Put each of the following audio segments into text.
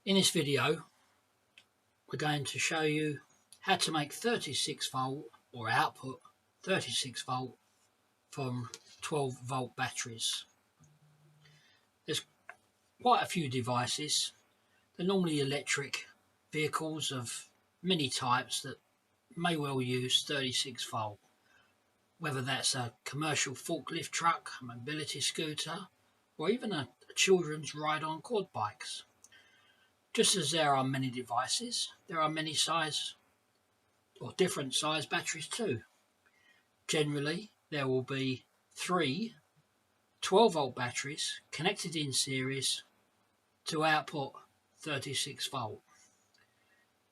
In this video, we're going to show you how to make 36 volt or output 36 volt from 12 volt batteries. There's quite a few devices. They're normally electric vehicles of many types that may well use 36 volt, whether that's a commercial forklift truck, a mobility scooter, or even a children's ride-on quad bikes. Just as there are many devices, there are many size or different size batteries too. Generally, there will be 3 12 volt batteries connected in series to output 36 volt.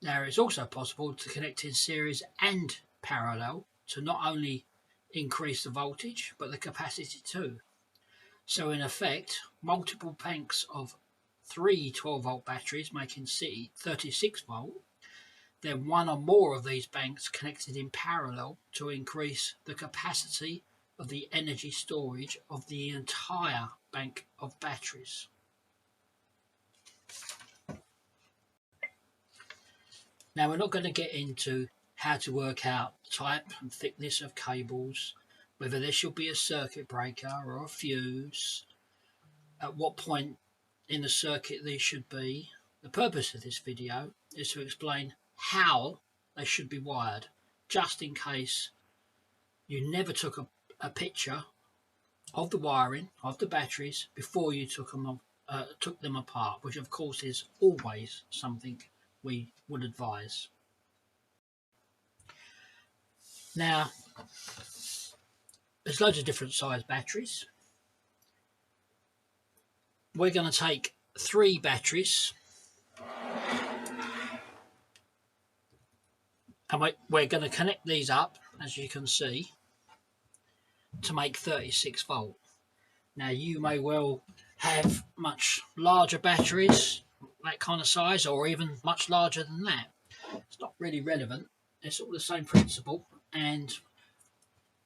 Now, it's also possible to connect in series and parallel to not only increase the voltage but the capacity too. So in effect, multiple banks of 3 12 volt batteries making 36 volt, then one or more of these banks connected in parallel to increase the capacity of the energy storage of the entire bank of batteries. Now, we're not going to get into how to work out the type and thickness of cables, whether there should be a circuit breaker or a fuse, at what point in the circuit these should be. The purpose of this video is to explain how they should be wired, just in case you never took a picture of the wiring of the batteries before you took them apart, which of course is always something we would advise. Now, there's loads of different size batteries. We're going to take 3 batteries and we're going to connect these up, as you can see, to make 36 volt. Now, you may well have much larger batteries, that kind of size, or even much larger than that. It's not really relevant. It's all the same principle, and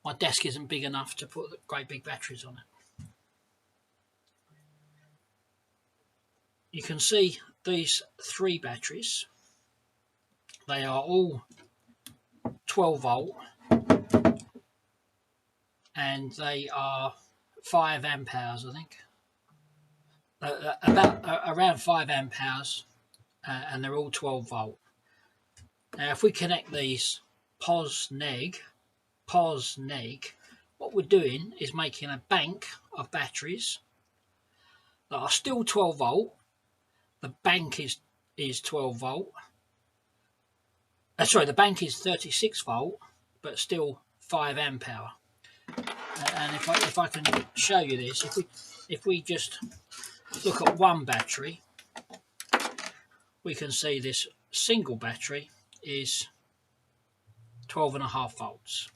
my desk isn't big enough to put great big batteries on it. You can see these 3 batteries. They are all 12 volt and they are 5 amp hours, I think. Around 5 amp hours, and they're all 12 volt. Now, if we connect these pos-neg, what we're doing is making a bank of batteries that are still 12 volt. The bank is 12 volt. Sorry, the bank is 36 volt, but still 5 amp hour. And if I can show you this, if we just look at one battery, we can see this single battery is 12.5 volts.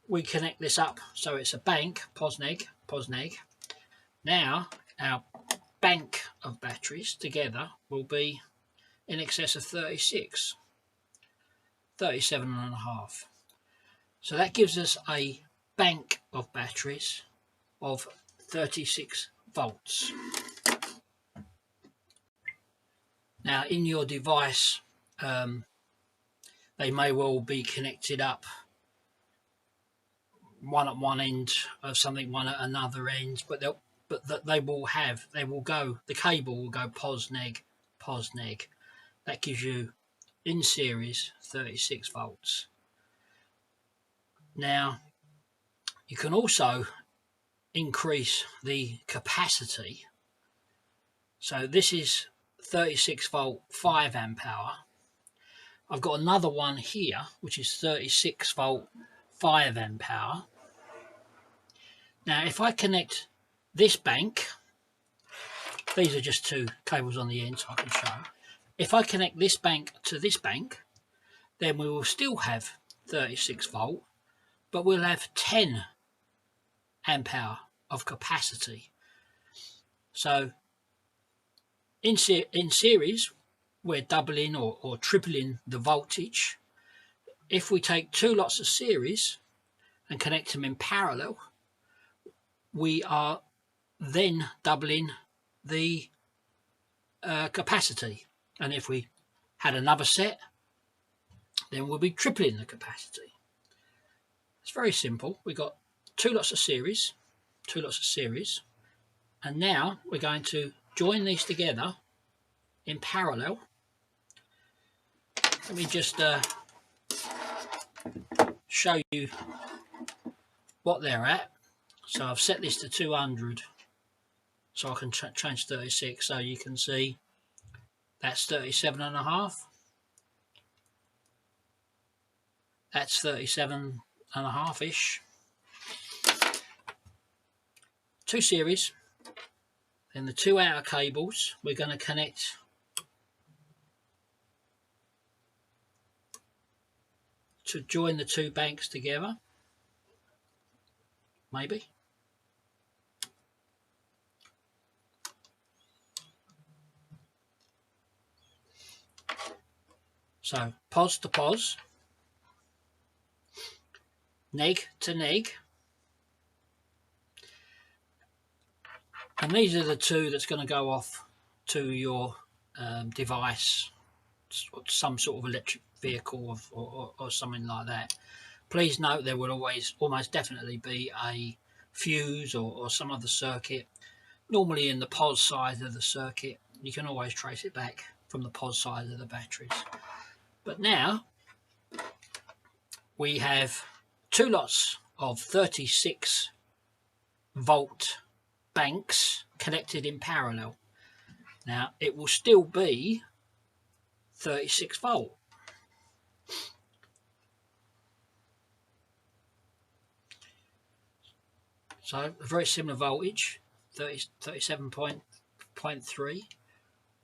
We connect this up so it's a bank, pos-neg. Now our bank of batteries together will be in excess of 37.5. So that gives us a bank of batteries of 36 volts. Now, in your device, they may well be connected up, one at one end of something, one at another end, but the cable will go pos-neg. That gives you in series 36 volts. Now, you can also increase the capacity. So this is 36 volt 5 amp hour. I've got another one here which is 36 volt 5 amp hour. Now, if I connect this bank, these are just 2 cables on the end so I can show. If I connect this bank to this bank, then we will still have 36 volt, but we'll have 10 amp hour of capacity. So in series, we're doubling or tripling the voltage. If we take 2 lots of series and connect them in parallel, we are then doubling the capacity, and if we had another set, then we'll be tripling the capacity. It's very simple. We've got two lots of series, and now we're going to join these together in parallel. Let me just show you what they're at. So I've set this to 200 so I can change 36, so you can see that's 37.5. That's 37.5-ish. Two series. Then the two outer cables we're going to connect to join the two banks together. Maybe. So pos to pos, neg to neg, and these are the two that's going to go off to your device, some sort of electric vehicle or something like that. Please note there will almost definitely be a fuse or some other circuit, normally in the pos side of the circuit. You can always trace it back from the pos side of the batteries. But now we have two lots of 36 volt banks connected in parallel. Now it will still be 36 volt. So a very similar voltage, 37.3,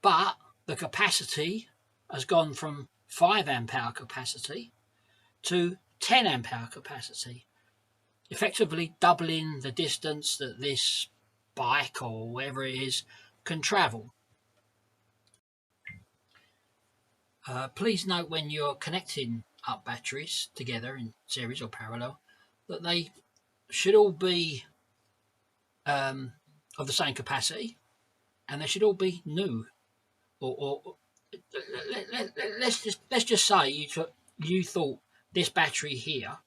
but the capacity has gone from 5 amp hour capacity to 10 amp hour capacity, effectively doubling the distance that this bike or whatever it is can travel. Please note when you're connecting up batteries together in series or parallel that they should all be of the same capacity, and they should all be new. Or let's just say you thought this battery here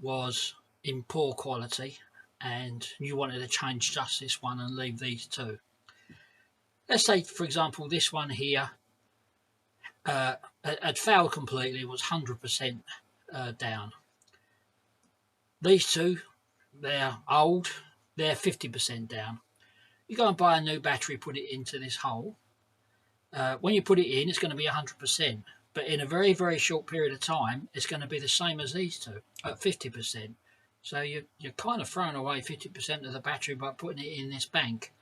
was in poor quality and you wanted to change just this one and leave these two. Let's say, for example, this one here had failed completely, was 100% down. These two, they're old, they're 50% down. You go and buy a new battery, put it into this hole. When you put it in, it's going to be 100%, but in a very, very short period of time, it's going to be the same as these two at 50%. So you're kind of throwing away 50% of the battery by putting it in this bank,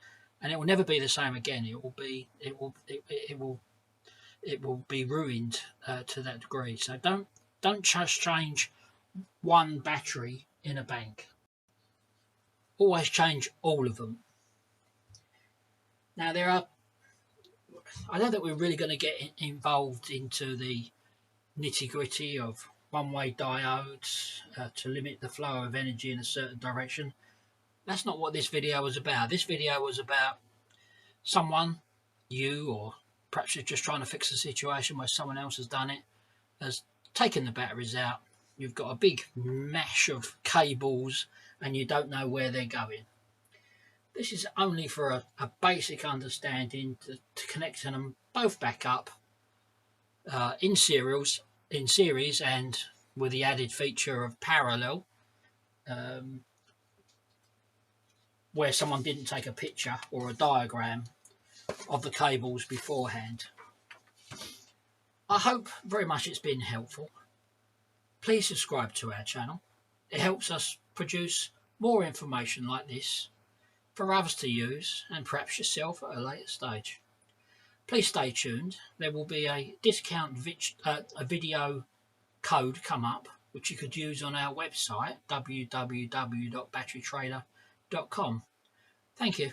and it will never be the same again. It will be ruined to that degree. So don't just change one battery in a bank. Always change all of them. Now I don't think we're really going to get involved into the nitty-gritty of one-way diodes to limit the flow of energy in a certain direction. That's not what this video was about. This video was about someone, you, or perhaps you're just trying to fix a situation where someone else has done it, has taken the batteries out. You've got a big mesh of cables and you don't know where they're going. This is only for a basic understanding to connect them both back up in series, and with the added feature of parallel, where someone didn't take a picture or a diagram of the cables beforehand. I hope very much it's been helpful. Please subscribe to our channel. It helps us produce more information like this for others to use, and perhaps yourself at a later stage. Please stay tuned. There will be a discount video code come up, which you could use on our website, www.batterytrader.com. Thank you.